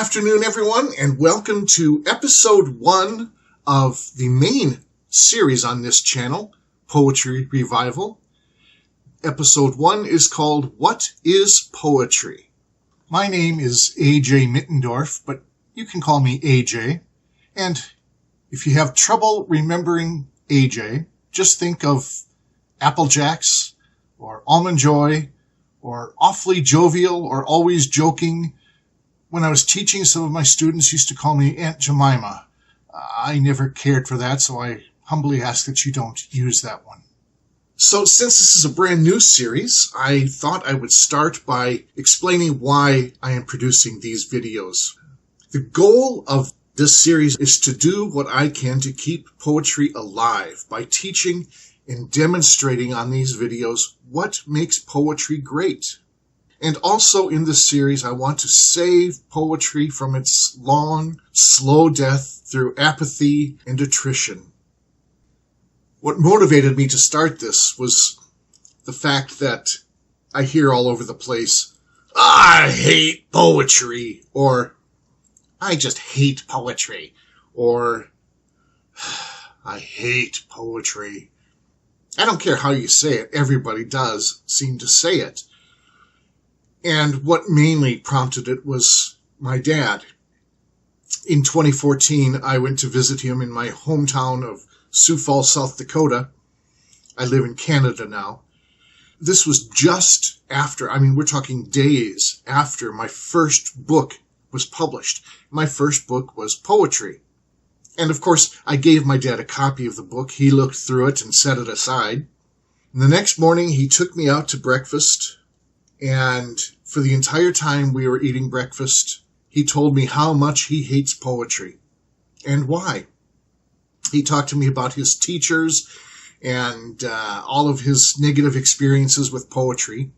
afternoon, everyone, and welcome to episode 1 of the main series on this channel, Poetry Revival. Episode 1 is called, What is Poetry? My name is AJ Mittendorf, but you can call me AJ. And if you have trouble remembering AJ, just think of Apple Jacks, or Almond Joy, or Awfully Jovial, or Always Joking. When I was teaching, some of my students used to call me Aunt Jemima. I never cared for that, so I humbly ask that you don't use that one. So since this is a brand new series, I thought I would start by explaining why I am producing these videos. The goal of this series is to do what I can to keep poetry alive by teaching and demonstrating on these videos what makes poetry great. And also in this series, I want to save poetry from its long, slow death through apathy and attrition. What motivated me to start this was the fact that I hear all over the place, I hate poetry, or I just hate poetry, or I hate poetry. I don't care how you say it, everybody does seem to say it. And what mainly prompted it was my dad. In 2014, I went to visit him in my hometown of Sioux Falls, South Dakota. I live in Canada now. This was just after, we're talking days after my first book was published. My first book was poetry. And of course, I gave my dad a copy of the book. He looked through it and set it aside. And the next morning, he took me out to breakfast. And for the entire time we were eating breakfast, he told me how much he hates poetry and why. He talked to me about his teachers and all of his negative experiences with poetry.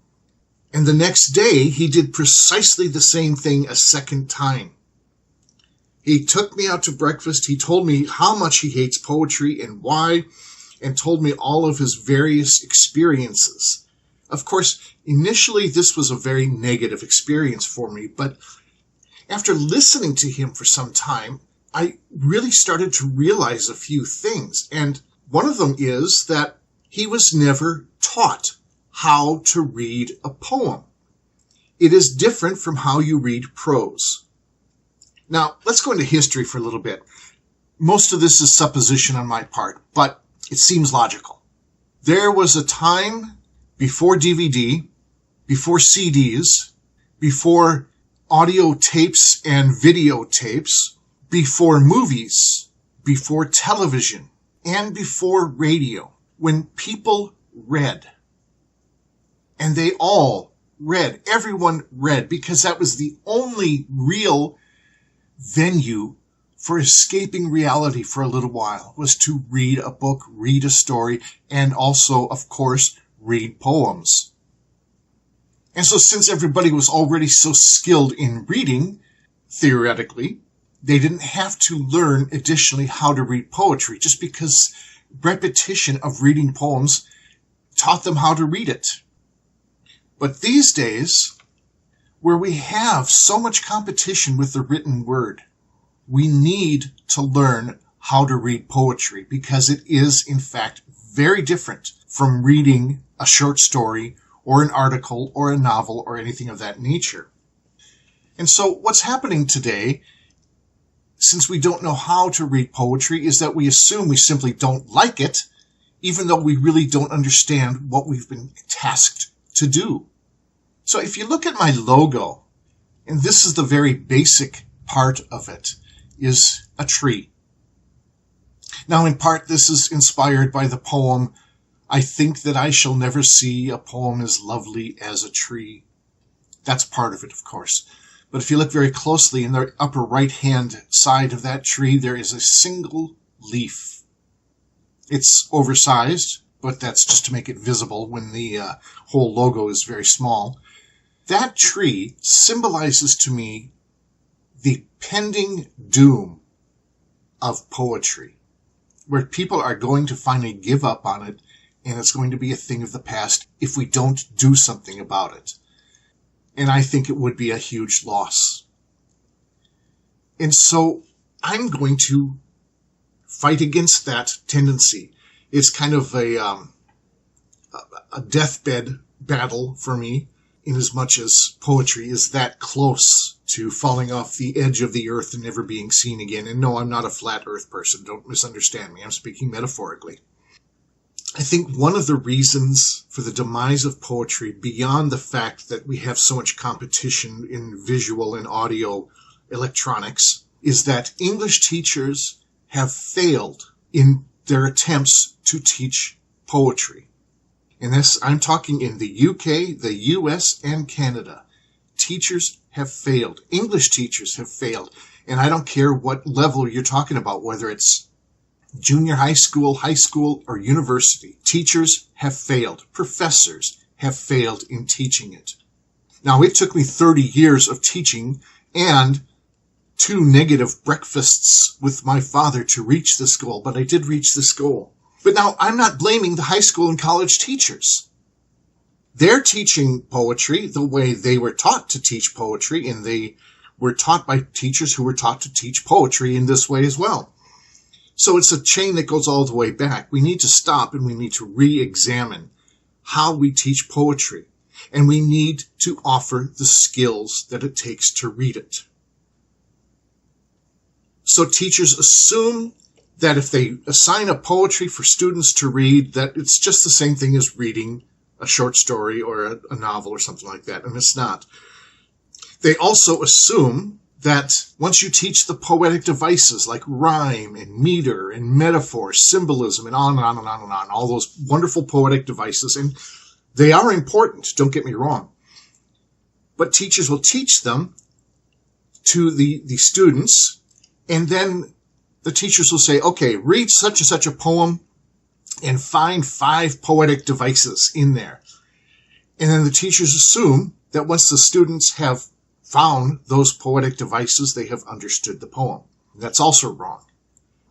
And the next day, he did precisely the same thing a second time. He took me out to breakfast. He told me how much he hates poetry and why, and told me all of his various experiences. Of course, initially this was a very negative experience for me, but after listening to him for some time, I really started to realize a few things. And one of them is that he was never taught how to read a poem. It is different from how you read prose. Now, let's go into history for a little bit. Most of this is supposition on my part, but it seems logical. There was a time before DVD, before CDs, before audio tapes and videotapes, before movies, before television, and before radio, when people read. And they all read. Everyone read, because that was the only real venue for escaping reality for a little while, was to read a book, read a story, and also, of course, read poems. And so since everybody was already so skilled in reading, theoretically, they didn't have to learn additionally how to read poetry, just because repetition of reading poems taught them how to read it. But these days, where we have so much competition with the written word, we need to learn how to read poetry, because it is, in fact, very different from reading a short story or an article or a novel or anything of that nature. And so what's happening today, since we don't know how to read poetry, is that we assume we simply don't like it, even though we really don't understand what we've been tasked to do. So if you look at my logo, and this is the very basic part of it, is a tree. Now, in part, this is inspired by the poem, I Think That I Shall Never See a Poem as Lovely as a Tree. That's part of it, of course. But if you look very closely, in the upper right-hand side of that tree, there is a single leaf. It's oversized, but that's just to make it visible when the whole logo is very small. That tree symbolizes to me the pending doom of poetry, where people are going to finally give up on it, and it's going to be a thing of the past if we don't do something about it. And I think it would be a huge loss. And so I'm going to fight against that tendency. It's kind of a deathbed battle for me, in as much as poetry is that close to falling off the edge of the earth and never being seen again. And no, I'm not a flat earth person. Don't misunderstand me. I'm speaking metaphorically. I think one of the reasons for the demise of poetry, beyond the fact that we have so much competition in visual and audio electronics, is that English teachers have failed in their attempts to teach poetry. And this, I'm talking in the UK, the US, and Canada. Teachers have failed. English teachers have failed. And I don't care what level you're talking about, whether it's junior high school, or university. Teachers have failed. Professors have failed in teaching it. Now, it took me 30 years of teaching and 2 negative breakfasts with my father to reach this goal, but I did reach this goal. But now, I'm not blaming the high school and college teachers. They're teaching poetry the way they were taught to teach poetry, and they were taught by teachers who were taught to teach poetry in this way as well. So it's a chain that goes all the way back. We need to stop and we need to re-examine how we teach poetry. And we need to offer the skills that it takes to read it. So teachers assume that if they assign a poetry for students to read, that it's just the same thing as reading a short story or a novel or something like that. And it's not. They also assume that once you teach the poetic devices like rhyme and meter and metaphor, symbolism, and on and on and on and on, all those wonderful poetic devices, and they are important, don't get me wrong, but teachers will teach them to the students, and then the teachers will say, okay, read such and such a poem and find 5 poetic devices in there. And then the teachers assume that once the students have found those poetic devices, they have understood the poem. That's also wrong.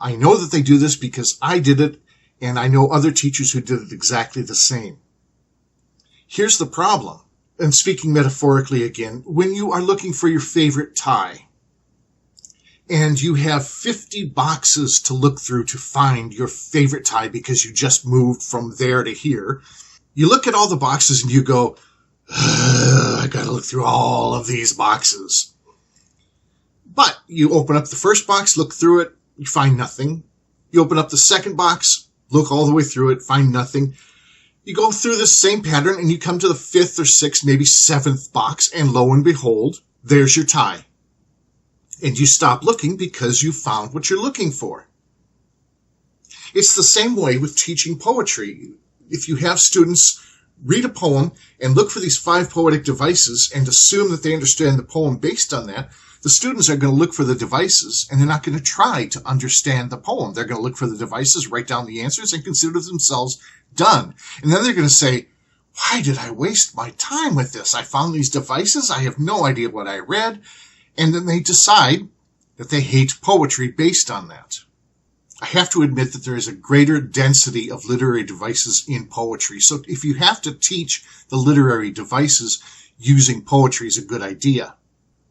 I know that they do this because I did it, and I know other teachers who did it exactly the same. Here's the problem, and speaking metaphorically again, when you are looking for your favorite tie, and you have 50 boxes to look through to find your favorite tie because you just moved from there to here, you look at all the boxes and you go, I gotta look through all of these boxes. But you open up the first box, look through it, you find nothing. You open up the second box, look all the way through it, find nothing. You go through this same pattern and you come to the 5th or 6th, maybe 7th box, and lo and behold, there's your tie. And you stop looking because you found what you're looking for. It's the same way with teaching poetry. If you have students read a poem and look for these 5 poetic devices and assume that they understand the poem based on that, the students are going to look for the devices and they're not going to try to understand the poem. They're going to look for the devices, write down the answers, and consider themselves done. And then they're going to say, why did I waste my time with this? I found these devices. I have no idea what I read. And then they decide that they hate poetry based on that. I have to admit that there is a greater density of literary devices in poetry. So if you have to teach the literary devices, using poetry is a good idea.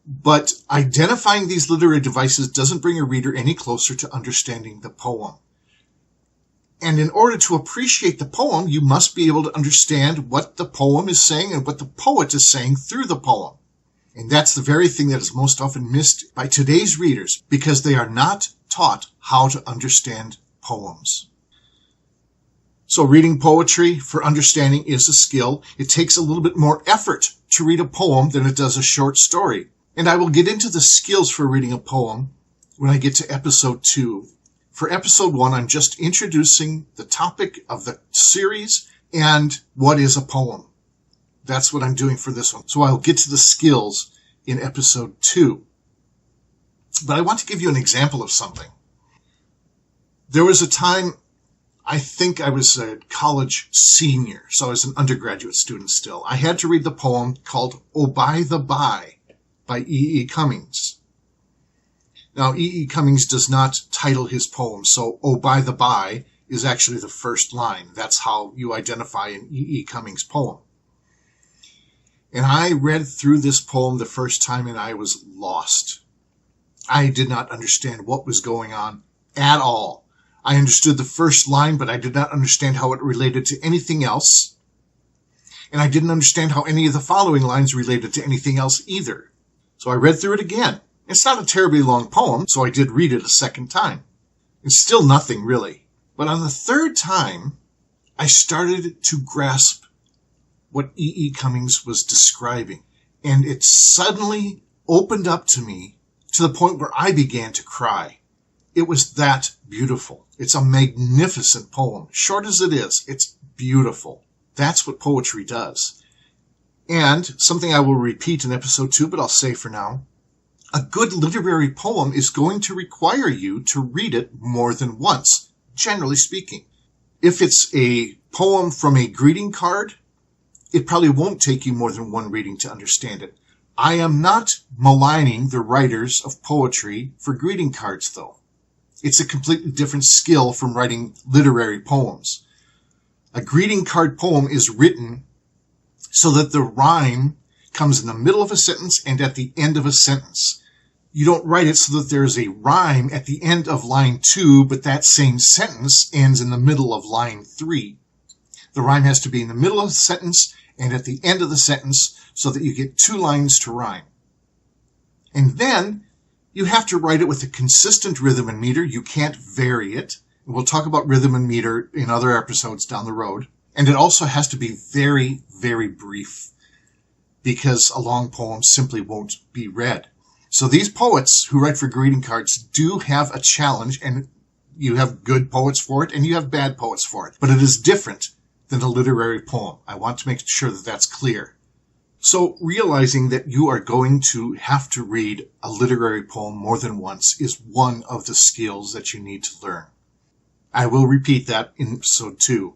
But identifying these literary devices doesn't bring a reader any closer to understanding the poem. And in order to appreciate the poem, you must be able to understand what the poem is saying and what the poet is saying through the poem. And that's the very thing that is most often missed by today's readers, because they are not taught how to understand poems. So reading poetry for understanding is a skill. It takes a little bit more effort to read a poem than it does a short story. And I will get into the skills for reading a poem when I get to episode 2. For episode 1, I'm just introducing the topic of the series and what is a poem. That's what I'm doing for this one. So I'll get to the skills in episode 2. But I want to give you an example of something. There was a time, I think I was a college senior, so I was an undergraduate student still. I had to read the poem called "Oh By the By" by E. E. Cummings. Now, E. E. Cummings does not title his poem, so "Oh By the By" is actually the first line. That's how you identify an E. E. Cummings poem. And I read through this poem the first time and I was lost. I did not understand what was going on at all. I understood the first line, but I did not understand how it related to anything else. And I didn't understand how any of the following lines related to anything else either. So I read through it again. It's not a terribly long poem, so I did read it a second time. It's still nothing, really. But on the third time, I started to grasp what E.E. Cummings was describing. And it suddenly opened up to me to the point where I began to cry. It was that beautiful. It's a magnificent poem. Short as it is, it's beautiful. That's what poetry does. And something I will repeat in episode 2, but I'll say for now, a good literary poem is going to require you to read it more than once, generally speaking. If it's a poem from a greeting card, it probably won't take you more than one reading to understand it. I am not maligning the writers of poetry for greeting cards, though. It's a completely different skill from writing literary poems. A greeting card poem is written so that the rhyme comes in the middle of a sentence and at the end of a sentence. You don't write it so that there's a rhyme at the end of line 2, but that same sentence ends in the middle of line 3. The rhyme has to be in the middle of the sentence and at the end of the sentence so that you get 2 lines to rhyme. And then you have to write it with a consistent rhythm and meter. You can't vary it. And we'll talk about rhythm and meter in other episodes down the road. And it also has to be very, very brief, because a long poem simply won't be read. So these poets who write for greeting cards do have a challenge, and you have good poets for it and you have bad poets for it. But it is different than a literary poem. I want to make sure that that's clear. So realizing that you are going to have to read a literary poem more than once is one of the skills that you need to learn. I will repeat that in episode 2.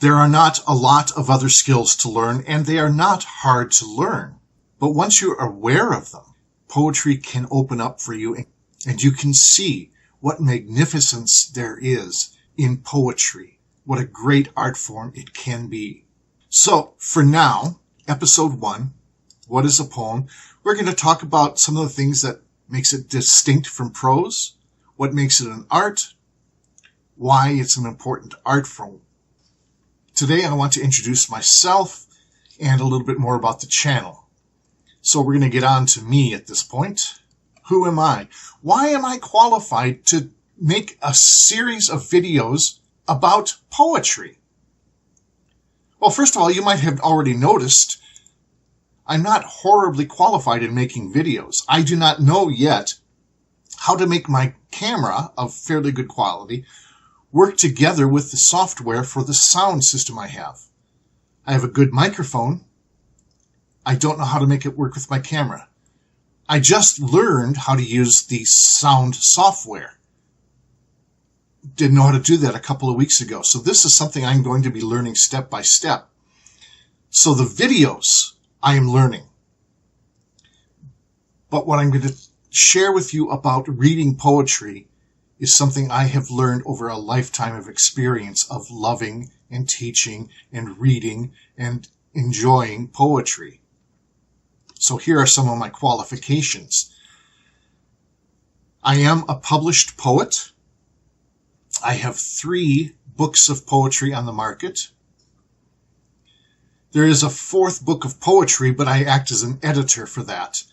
There are not a lot of other skills to learn, and they are not hard to learn. But once you're aware of them, poetry can open up for you, and you can see what magnificence there is in poetry, what a great art form it can be. So, for now, episode 1, what is a poem? We're going to talk about some of the things that makes it distinct from prose, what makes it an art, why it's an important art form. Today I want to introduce myself and a little bit more about the channel. So we're going to get on to me at this point. Who am I? Why am I qualified to make a series of videos about poetry? Well, first of all, you might have already noticed I'm not horribly qualified in making videos. I do not know yet how to make my camera of fairly good quality work together with the software for the sound system I have. I have a good microphone. I don't know how to make it work with my camera. I just learned how to use the sound software. Didn't know how to do that a couple of weeks ago. So this is something I'm going to be learning step by step. So the videos I am learning. But what I'm going to share with you about reading poetry is something I have learned over a lifetime of experience of loving and teaching and reading and enjoying poetry. So here are some of my qualifications. I am a published poet. I have 3 books of poetry on the market. There is a 4th book of poetry, but I act as an editor for that.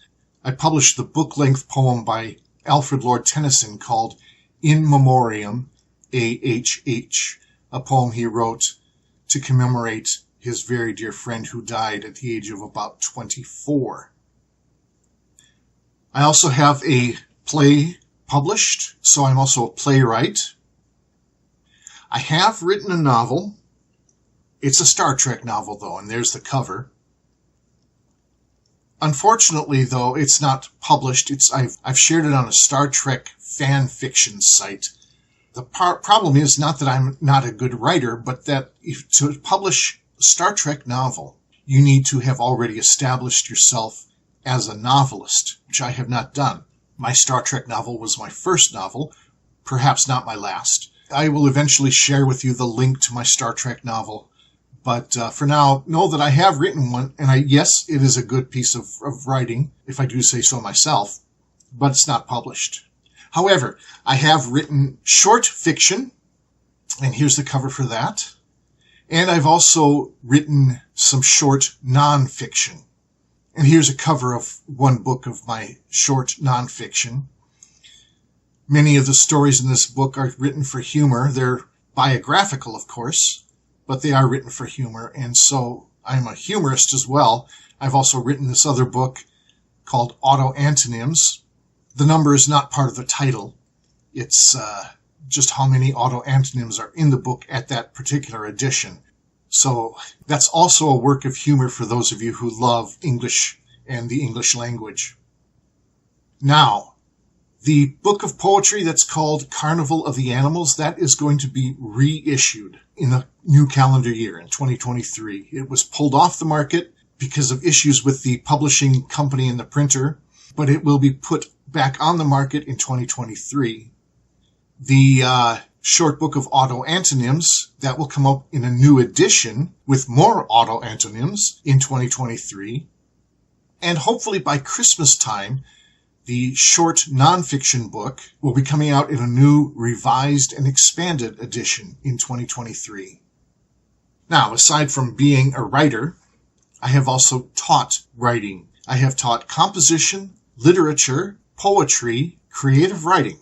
I published the book-length poem by Alfred Lord Tennyson called In Memoriam, A.H.H., a poem he wrote to commemorate his very dear friend who died at the age of about 24. I also have a play published, so I'm also a playwright. I have written a novel. It's a Star Trek novel, though, and there's the cover. Unfortunately, though, it's not published. I've shared it on a Star Trek fan fiction site. The problem is not that I'm not a good writer, but that to publish a Star Trek novel, you need to have already established yourself as a novelist, which I have not done. My Star Trek novel was my first novel, perhaps not my last. I will eventually share with you the link to my Star Trek novel. But for now, know that I have written one, and yes, it is a good piece of writing, if I do say so myself. but it's not published. However, I have written short fiction, and here's the cover for that. And I've also written some short nonfiction. And here's a cover of one book of my short nonfiction. Many of the stories in this book are written for humor. They're biographical, of course, but they are written for humor. And so I'm a humorist as well. I've also written this other book called Auto-Antonyms. The number is not part of the title. It's just how many auto-antonyms are in the book at that particular edition. So that's also a work of humor for those of you who love English and the English language. Now, the book of poetry that's called Carnival of the Animals, that is going to be reissued in the new calendar year in 2023. It was pulled off the market because of issues with the publishing company and the printer, but it will be put back on the market in 2023. The short book of auto-antonyms, that will come up in a new edition with more auto-antonyms in 2023. And hopefully by Christmas time, the short nonfiction book will be coming out in a new revised and expanded edition in 2023. Now, aside from being a writer, I have also taught writing. I have taught composition, literature, poetry, creative writing.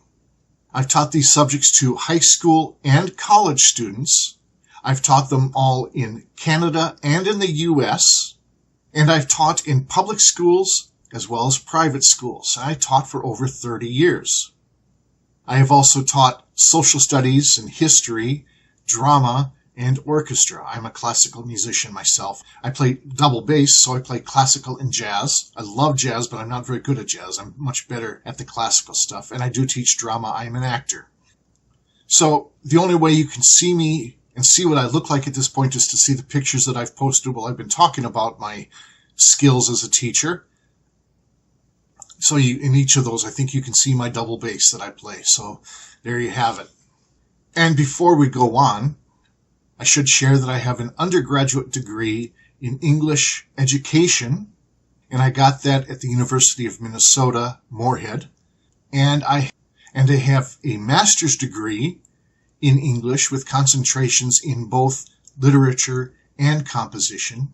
I've taught these subjects to high school and college students. I've taught them all in Canada and in the US. And I've taught in public schools as well as private schools. I taught for over 30 years. I have also taught social studies and history, drama, and orchestra. I'm a classical musician myself. I play double bass, so I play classical and jazz. I love jazz, but I'm not very good at jazz. I'm much better at the classical stuff. And I do teach drama. I'm an actor. So the only way you can see me and see what I look like at this point is to see the pictures that I've posted while I've been talking about my skills as a teacher. So in each of those, I think you can see my double bass that I play. So there you have it. And before we go on, I should share that I have an undergraduate degree in English education, and I got that at the University of Minnesota, Moorhead. And I have a master's degree in English with concentrations in both literature and composition.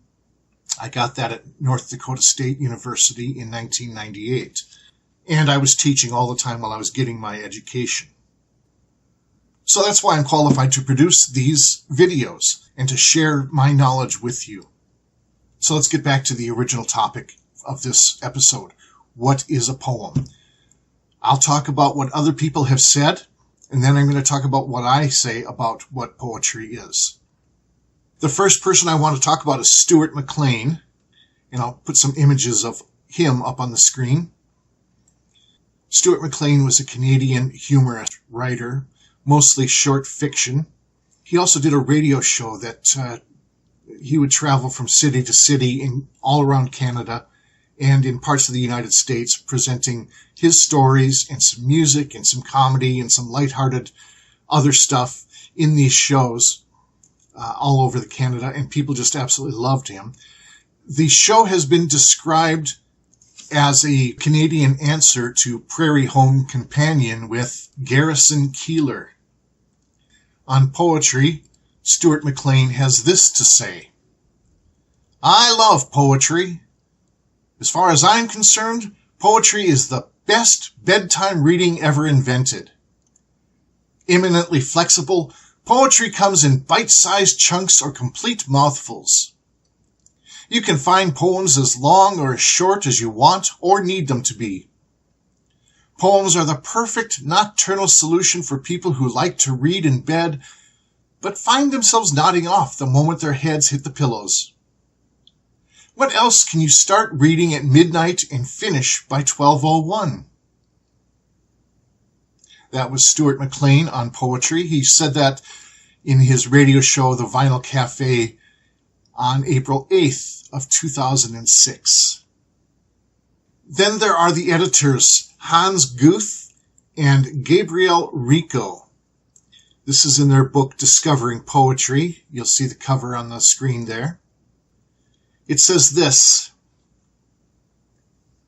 I got that at North Dakota State University in 1998. And I was teaching all the time while I was getting my education. So that's why I'm qualified to produce these videos and to share my knowledge with you. So let's get back to the original topic of this episode. What is a poem? I'll talk about what other people have said, and then I'm going to talk about what I say about what poetry is. The first person I want to talk about is Stuart McLean, and I'll put some images of him up on the screen. Stuart McLean was a Canadian humorist, writer, mostly short fiction. He also did a radio show that he would travel from city to city in all around Canada and in parts of the United States, presenting his stories and some music and some comedy and some lighthearted other stuff in these shows all over the Canada, and people just absolutely loved him. The show has been described as a Canadian answer to Prairie Home Companion with Garrison Keillor. On poetry, Stuart McLean has this to say: I love poetry. As far as I'm concerned, poetry is the best bedtime reading ever invented. Eminently flexible, poetry comes in bite-sized chunks or complete mouthfuls. You can find poems as long or as short as you want or need them to be. Poems are the perfect nocturnal solution for people who like to read in bed, but find themselves nodding off the moment their heads hit the pillows. What else can you start reading at midnight and finish by 12:01? That was Stuart McLean on poetry. He said that in his radio show, The Vinyl Cafe, on April 8th of 2006. Then there are the editors, Hans Guth and Gabriel Rico. This is in their book, Discovering Poetry. You'll see the cover on the screen there. It says this: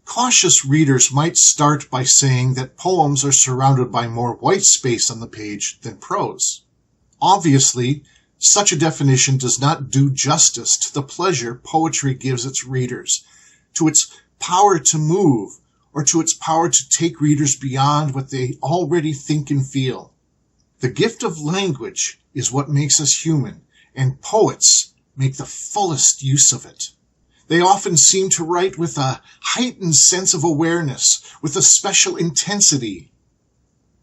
Cautious readers might start by saying that poems are surrounded by more white space on the page than prose. Obviously, such a definition does not do justice to the pleasure poetry gives its readers, to its power to move, or to its power to take readers beyond what they already think and feel. The gift of language is what makes us human, and poets make the fullest use of it. They often seem to write with a heightened sense of awareness, with a special intensity.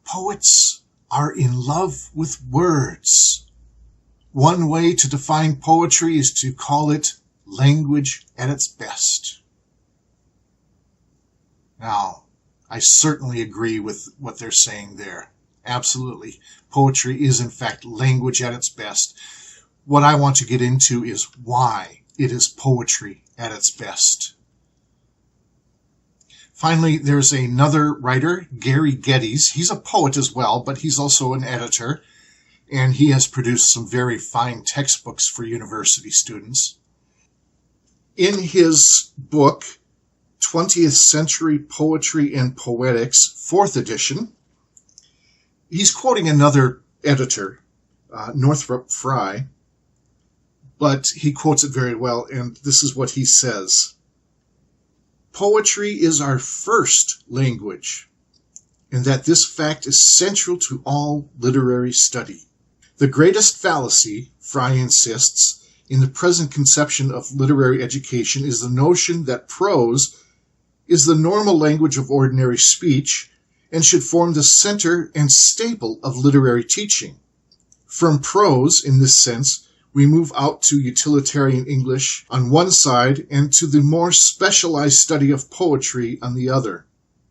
Poets are in love with words. One way to define poetry is to call it language at its best. Now, I certainly agree with what they're saying there. Absolutely. Poetry is, in fact, language at its best. What I want to get into is why it is poetry at its best. Finally, there's another writer, Gary Geddes. He's a poet as well, but he's also an editor, and he has produced some very fine textbooks for university students. In his book, 20th Century Poetry and Poetics, 4th edition, he's quoting another editor, Northrop Frye, but he quotes it very well, and this is what he says. Poetry is our first language, and that this fact is central to all literary study. The greatest fallacy, Frye insists, in the present conception of literary education is the notion that prose is the normal language of ordinary speech and should form the center and staple of literary teaching. From prose, in this sense, we move out to utilitarian English on one side and to the more specialized study of poetry on the other.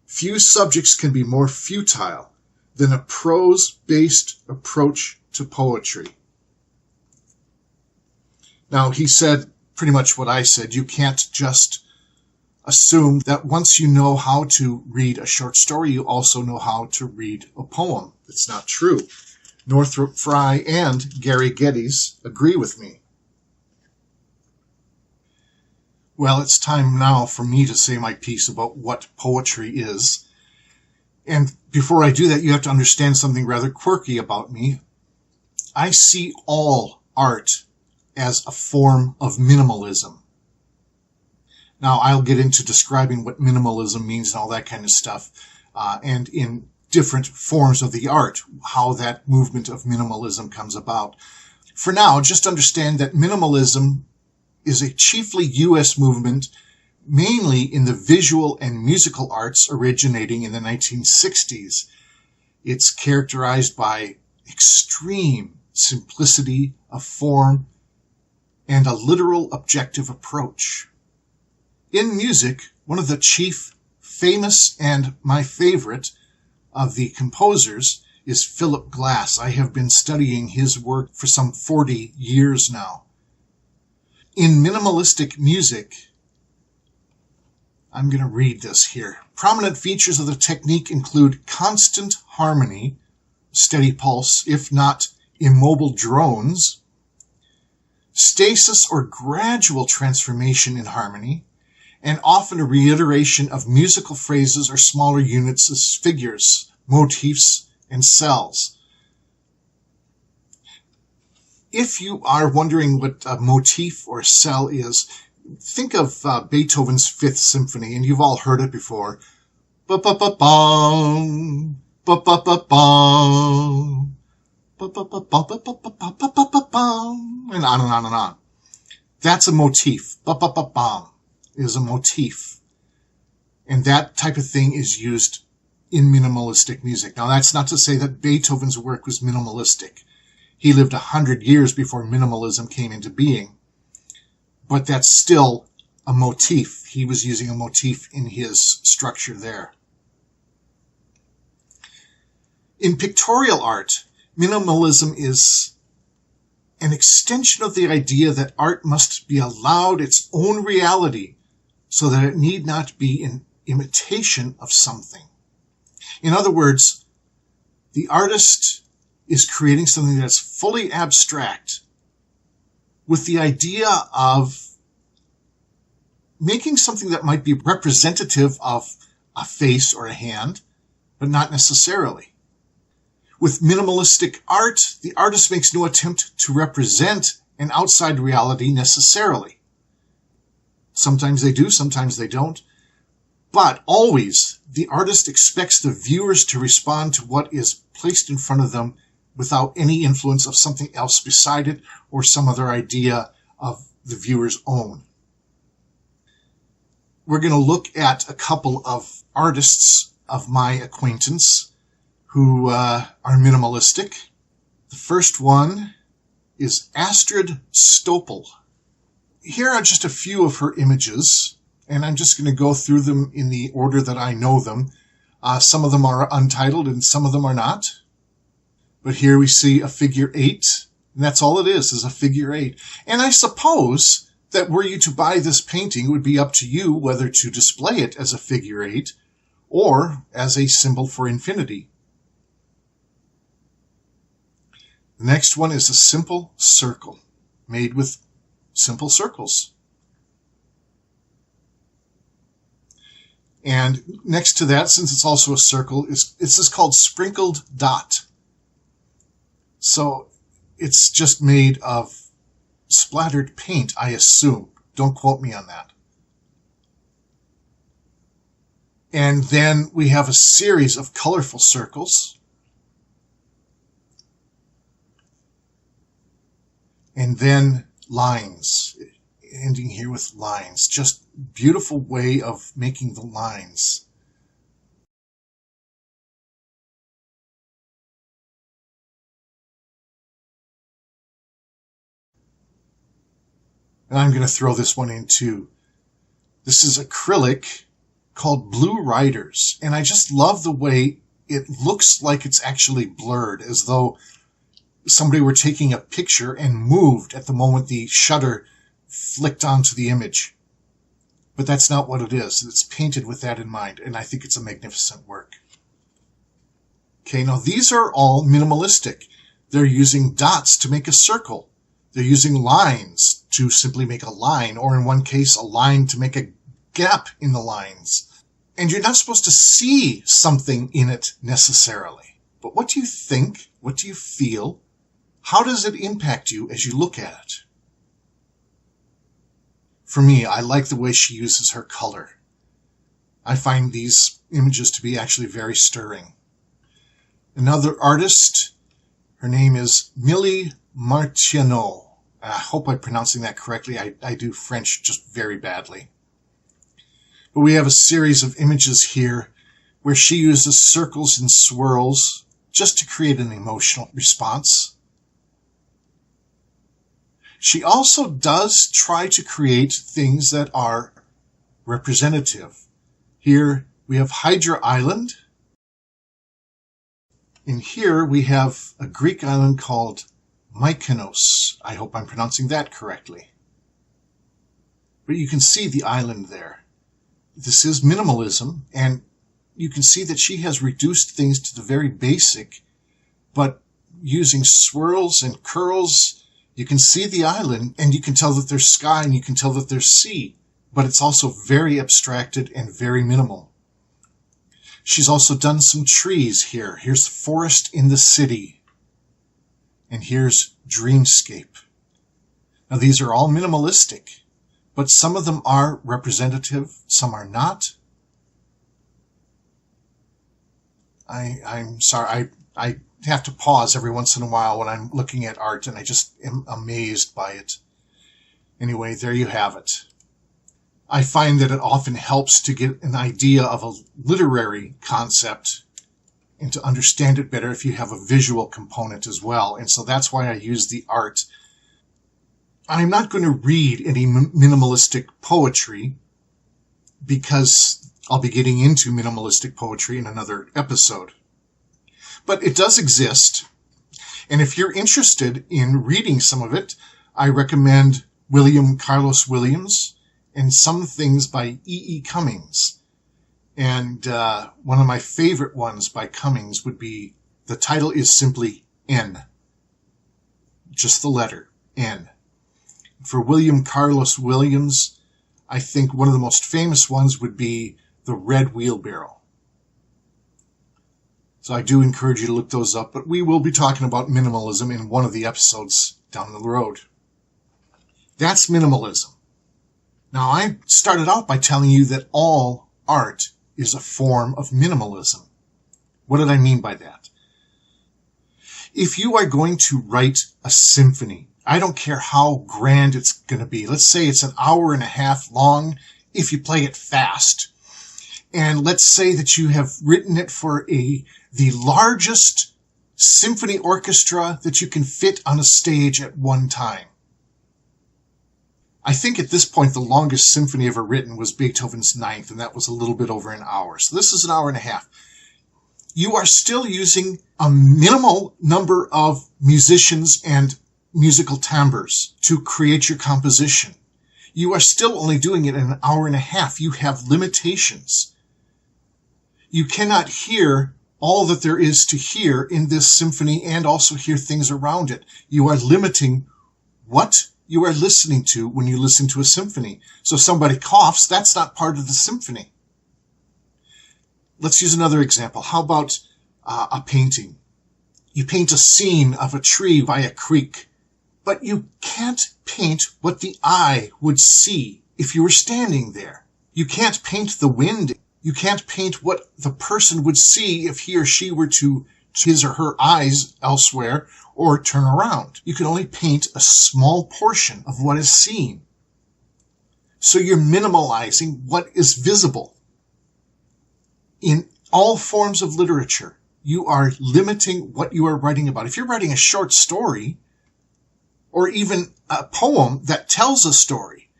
Few subjects can be more futile than a prose-based approach to poetry. Now, he said pretty much what I said. You can't just assume that once you know how to read a short story, you also know how to read a poem. It's not true. Northrop Frye and Gary Geddes agree with me. Well, it's time now for me to say my piece about what poetry is. And before I do that, you have to understand something rather quirky about me. I see all art as a form of minimalism. Now, I'll get into describing what minimalism means and all that kind of stuff, and in different forms of the art, how that movement of minimalism comes about. For now, just understand that minimalism is a chiefly U.S. movement, mainly in the visual and musical arts originating in the 1960s. It's characterized by extreme simplicity of form and a literal objective approach. In music, one of the chief, famous, and my favorite of the composers is Philip Glass. I have been studying his work for some 40 years now. In minimalistic music, I'm going to read this here. Prominent features of the technique include constant harmony, steady pulse, if not immobile drones, stasis or gradual transformation in harmony, and often a reiteration of musical phrases or smaller units as figures, motifs, and cells. If you are wondering what a motif or cell is, think of Beethoven's Fifth Symphony, and you've all heard it before. Ba-ba-ba-bum, ba-ba-ba-bum, ba-ba-ba-ba-ba-ba-ba-ba-bum, and on and on and on. That's a motif. Ba-ba-ba-bum is a motif. And that type of thing is used in minimalistic music. Now, that's not to say that Beethoven's work was minimalistic. He lived 100 years before minimalism came into being. But that's still a motif. He was using a motif in his structure there. In pictorial art, minimalism is an extension of the idea that art must be allowed its own reality so that it need not be an imitation of something. In other words, the artist is creating something that's fully abstract with the idea of making something that might be representative of a face or a hand, but not necessarily. With minimalistic art, the artist makes no attempt to represent an outside reality necessarily. Sometimes they do, sometimes they don't. But always, the artist expects the viewers to respond to what is placed in front of them without any influence of something else beside it or some other idea of the viewer's own. We're going to look at a couple of artists of my acquaintance who are minimalistic. The first one is Astrid Stoppel. Here are just a few of her images, and I'm just going to go through them in the order that I know them. Some of them are untitled and some of them are not. But here we see a figure 8, and that's all it is a figure 8. And I suppose that were you to buy this painting, it would be up to you whether to display it as a figure 8 or as a symbol for infinity. The next one is a simple circle made with simple circles. And next to that, since it's also a circle, it's this called sprinkled dot. So it's just made of splattered paint, I assume. Don't quote me on that. And then we have a series of colorful circles. And then lines, ending here with lines. Just beautiful way of making the lines. And I'm going to throw this one in too. This is acrylic called Blue Riders. And I just love the way it looks like it's actually blurred, as though somebody were taking a picture and moved at the moment the shutter flicked onto the image. But that's not what it is. It's painted with that in mind, and I think it's a magnificent work. Okay, now these are all minimalistic. They're using dots to make a circle. They're using lines to simply make a line, or in one case, a line to make a gap in the lines. And you're not supposed to see something in it necessarily. But what do you think? What do you feel? How does it impact you as you look at it? For me, I like the way she uses her color. I find these images to be actually very stirring. Another artist, her name is Milly Martineau. I hope I'm pronouncing that correctly. I do French just very badly. But we have a series of images here where she uses circles and swirls just to create an emotional response. She also does try to create things that are representative. Here we have Hydra Island. And here we have a Greek island called Mykonos. I hope I'm pronouncing that correctly. But you can see the island there. This is minimalism, and you can see that she has reduced things to the very basic, but using swirls and curls, you can see the island, and you can tell that there's sky, and you can tell that there's sea, but it's also very abstracted and very minimal. She's also done some trees here. Here's forest in the city, and here's dreamscape. Now these are all minimalistic, but some of them are representative, some are not. I'm sorry, I have to pause every once in a while when I'm looking at art, and I just am amazed by it. Anyway, there you have it. I find that it often helps to get an idea of a literary concept and to understand it better if you have a visual component as well. And so that's why I use the art. I'm not going to read any minimalistic poetry because I'll be getting into minimalistic poetry in another episode. But it does exist. And if you're interested in reading some of it, I recommend William Carlos Williams and Some Things by E.E. Cummings. And one of my favorite ones by Cummings would be, the title is simply N. Just the letter, N. For William Carlos Williams, I think one of the most famous ones would be the Red Wheelbarrow. So I do encourage you to look those up, but we will be talking about minimalism in one of the episodes down the road. That's minimalism. Now, I started out by telling you that all art is a form of minimalism. What did I mean by that? If you are going to write a symphony, I don't care how grand it's going to be. Let's say it's an hour and a half long if you play it fast. And let's say that you have written it for the largest symphony orchestra that you can fit on a stage at one time. I think at this point the longest symphony ever written was Beethoven's Ninth, and that was a little bit over an hour. So this is an hour and a half. You are still using a minimal number of musicians and musical timbres to create your composition. You are still only doing it in an hour and a half. You have limitations. You cannot hear all that there is to hear in this symphony and also hear things around it. You are limiting what you are listening to when you listen to a symphony. So if somebody coughs, that's not part of the symphony. Let's use another example. How about a painting? You paint a scene of a tree by a creek, but you can't paint what the eye would see if you were standing there. You can't paint the wind. You can't paint what the person would see if he or she were to his or her eyes elsewhere or turn around. You can only paint a small portion of what is seen. So you're minimalizing what is visible. In all forms of literature, you are limiting what you are writing about. If you're writing a short story, or even a poem that tells a story,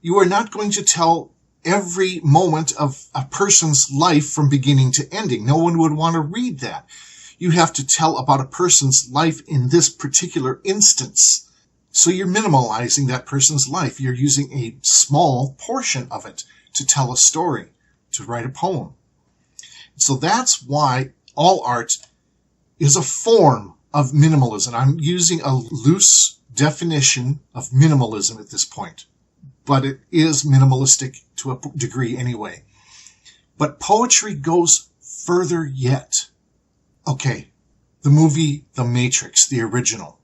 you are not going to tell every moment of a person's life from beginning to ending. No one would want to read that. You have to tell about a person's life in this particular instance. So you're minimalizing that person's life. You're using a small portion of it to tell a story, to write a poem. So that's why all art is a form of minimalism. I'm using a loose definition of minimalism at this point, but it is minimalistic to a degree anyway. But poetry goes further yet. Okay, the movie The Matrix, the original.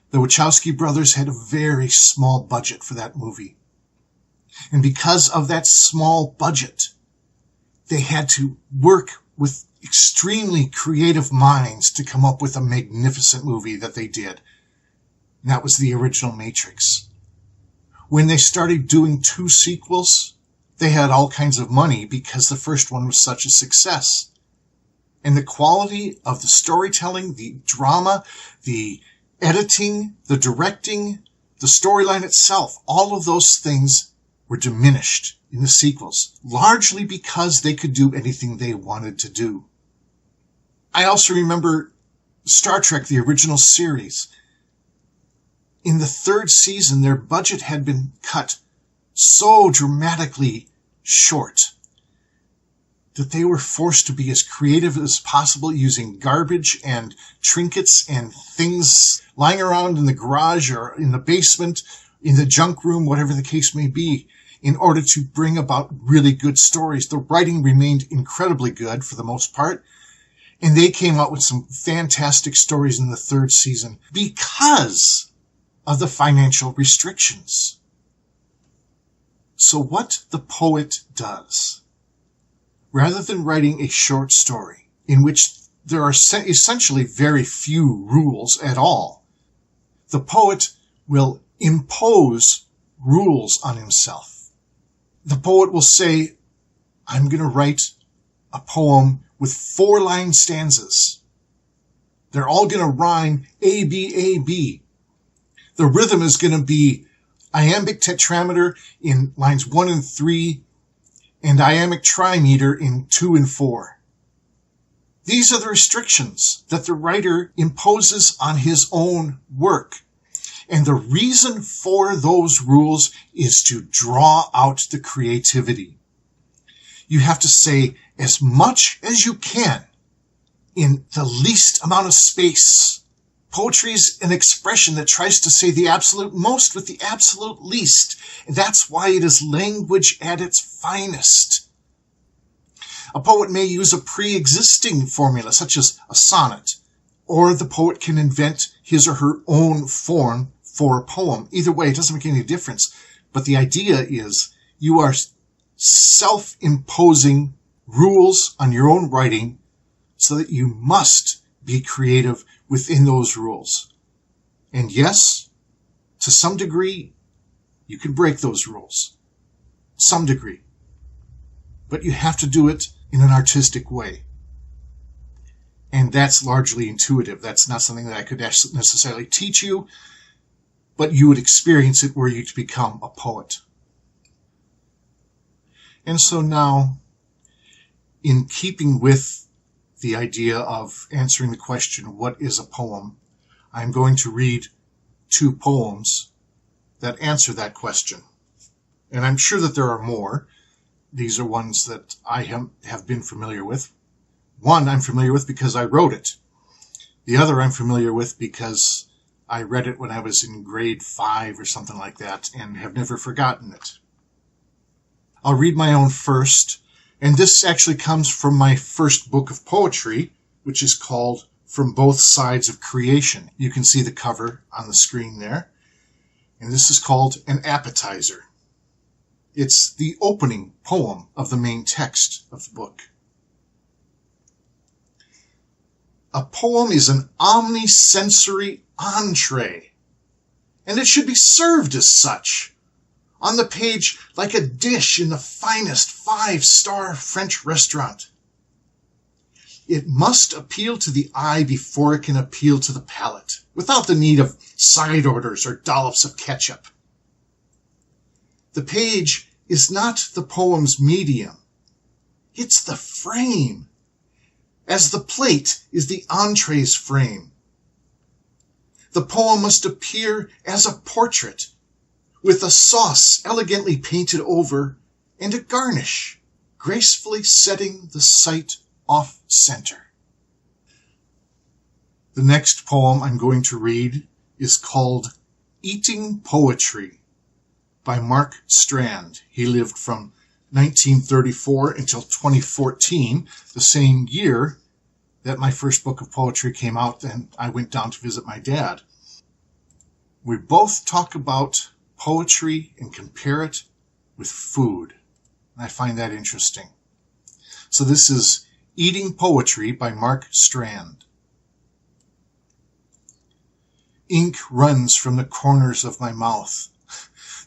The Wachowski brothers had a very small budget for that movie. And because of that small budget, they had to work with extremely creative minds to come up with a magnificent movie that they did. And that was the original Matrix. When they started doing 2 sequels, they had all kinds of money because the first one was such a success. And the quality of the storytelling, the drama, the editing, the directing, the storyline itself, all of those things were diminished in the sequels, largely because they could do anything they wanted to do. I also remember Star Trek, the original series. In the 3rd season, their budget had been cut so dramatically short that they were forced to be as creative as possible, using garbage and trinkets and things lying around in the garage or in the basement, in the junk room, whatever the case may be, in order to bring about really good stories. The writing remained incredibly good for the most part, and they came out with some fantastic stories in the 3rd season because of the financial restrictions. So what the poet does, rather than writing a short story in which there are essentially very few rules at all, the poet will impose rules on himself. The poet will say, I'm going to write a poem with 4-line stanzas. They're all going to rhyme A, B, A, B. The rhythm is going to be iambic tetrameter in lines 1 and 3, and iambic trimeter in 2 and 4. These are the restrictions that the writer imposes on his own work. And the reason for those rules is to draw out the creativity. You have to say as much as you can in the least amount of space Poetry is an expression that tries to say the absolute most with the absolute least, and that's why it is language at its finest. A poet may use a pre-existing formula, such as a sonnet, or the poet can invent his or her own form for a poem. Either way, it doesn't make any difference. But the idea is you are self-imposing rules on your own writing so that you must be creative within those rules. And yes, to some degree, you can break those rules. Some degree. But you have to do it in an artistic way. And that's largely intuitive. That's not something that I could necessarily teach you, but you would experience it were you to become a poet. And so now, in keeping with the idea of answering the question, what is a poem? I'm going to read 2 poems that answer that question. And I'm sure that there are more. These are ones that I have been familiar with. One I'm familiar with because I wrote it. The other I'm familiar with because I read it when I was in grade 5 or something like that and have never forgotten it. I'll read my own first, and this actually comes from my first book of poetry, which is called From Both Sides of Creation. You can see the cover on the screen there. And this is called An Appetizer. It's the opening poem of the main text of the book. A poem is an omnisensory entree, and it should be served as such, on the page like a dish in the finest 5-star French restaurant. It must appeal to the eye before it can appeal to the palate, without the need of side orders or dollops of ketchup. The page is not the poem's medium. It's the frame, as the plate is the entree's frame. The poem must appear as a portrait, with a sauce elegantly painted over and a garnish, gracefully setting the sight off-center. The next poem I'm going to read is called Eating Poetry by Mark Strand. He lived from 1934 until 2014, the same year that my first book of poetry came out, and I went down to visit my dad. We both talk about poetry and compare it with food. And I find that interesting. So this is Eating Poetry by Mark Strand. Ink runs from the corners of my mouth.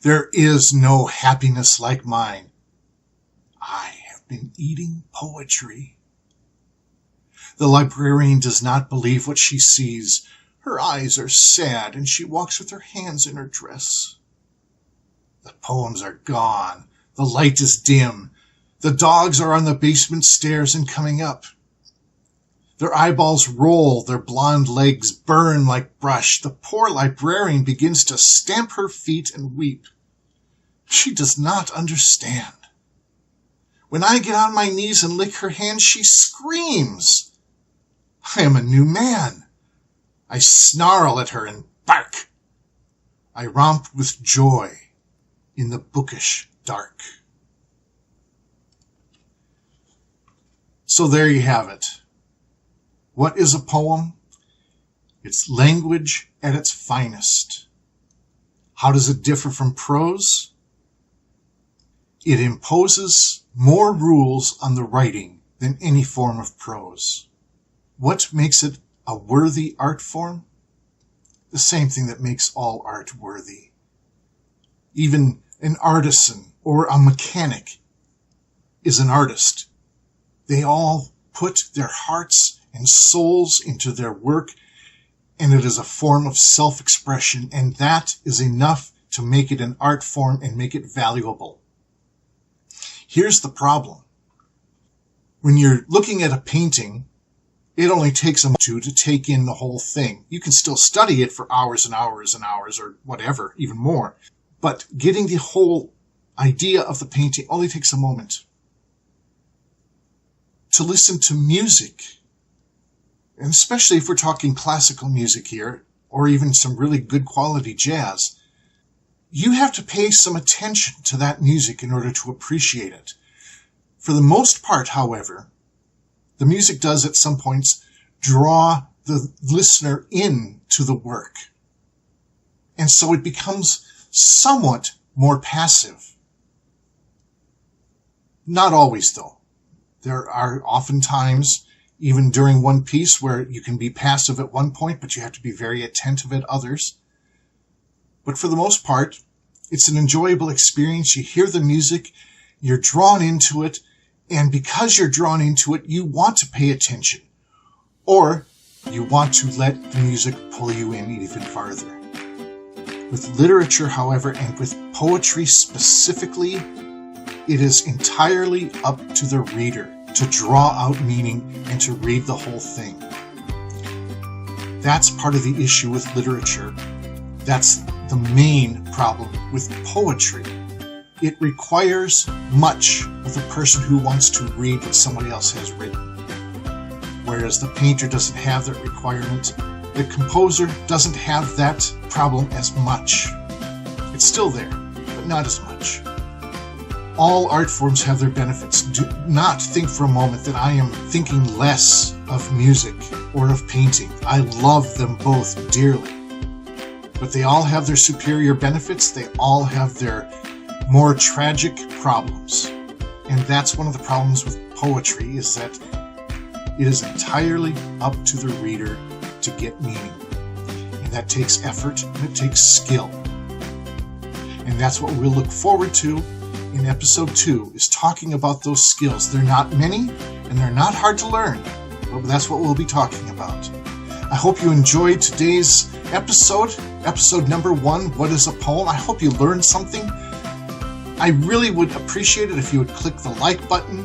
There is no happiness like mine. I have been eating poetry. The librarian does not believe what she sees. Her eyes are sad, and she walks with her hands in her dress. The poems are gone. The light is dim. The dogs are on the basement stairs and coming up. Their eyeballs roll, their blonde legs burn like brush. The poor librarian begins to stamp her feet and weep. She does not understand. When I get on my knees and lick her hand, she screams. I am a new man. I snarl at her and bark. I romp with joy in the bookish dark. So there you have it. What is a poem? It's language at its finest. How does it differ from prose? It imposes more rules on the writing than any form of prose. What makes it a worthy art form? The same thing that makes all art worthy. Even an artisan or a mechanic is an artist. They all put their hearts and souls into their work, and it is a form of self-expression, and that is enough to make it an art form and make it valuable. Here's the problem. When you're looking at a painting, it only takes a minute to take in the whole thing. You can still study it for hours and hours and hours or whatever, even more. But getting the whole idea of the painting only takes a moment. To listen to music and especially if we're talking classical music here, or even some really good quality jazz, you have to pay some attention to that music in order to appreciate it. For the most part, however, the music does at some points draw the listener into the work. And so it becomes somewhat more passive. Not always, though. There are often times, even during one piece, where you can be passive at one point, but you have to be very attentive at others. But for the most part, it's an enjoyable experience. You hear the music, you're drawn into it, and because you're drawn into it, you want to pay attention. Or you want to let the music pull you in even farther. With literature, however, and with poetry specifically, it is entirely up to the reader to draw out meaning and to read the whole thing. That's part of the issue with literature. That's the main problem with poetry. It requires much of the person who wants to read what somebody else has written. Whereas the painter doesn't have that requirement, the composer doesn't have that problem as much. It's still there, but not as much. All art forms have their benefits. Do not think for a moment that I am thinking less of music or of painting. I love them both dearly. But they all have their superior benefits. They all have their more tragic problems. And that's one of the problems with poetry, is that it is entirely up to the reader to get meaning. And that takes effort and it takes skill. And that's what we'll look forward to in episode 2, is talking about those skills. They're not many and they're not hard to learn, but that's what we'll be talking about. I hope you enjoyed today's episode number 1, What is a Poem? I hope you learned something. I really would appreciate it if you would click the like button,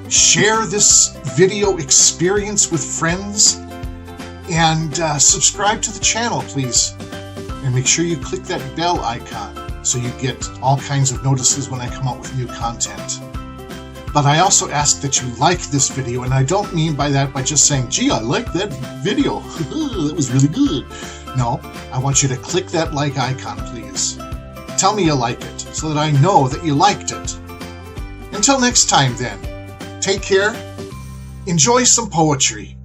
share this video experience with friends, and subscribe to the channel, please. And make sure you click that bell icon so you get all kinds of notices when I come out with new content. But I also ask that you like this video, and I don't mean by that by just saying, gee, I like that video. That was really good. No, I want you to click that like icon, please. Tell me you like it so that I know that you liked it. Until next time then, take care, enjoy some poetry.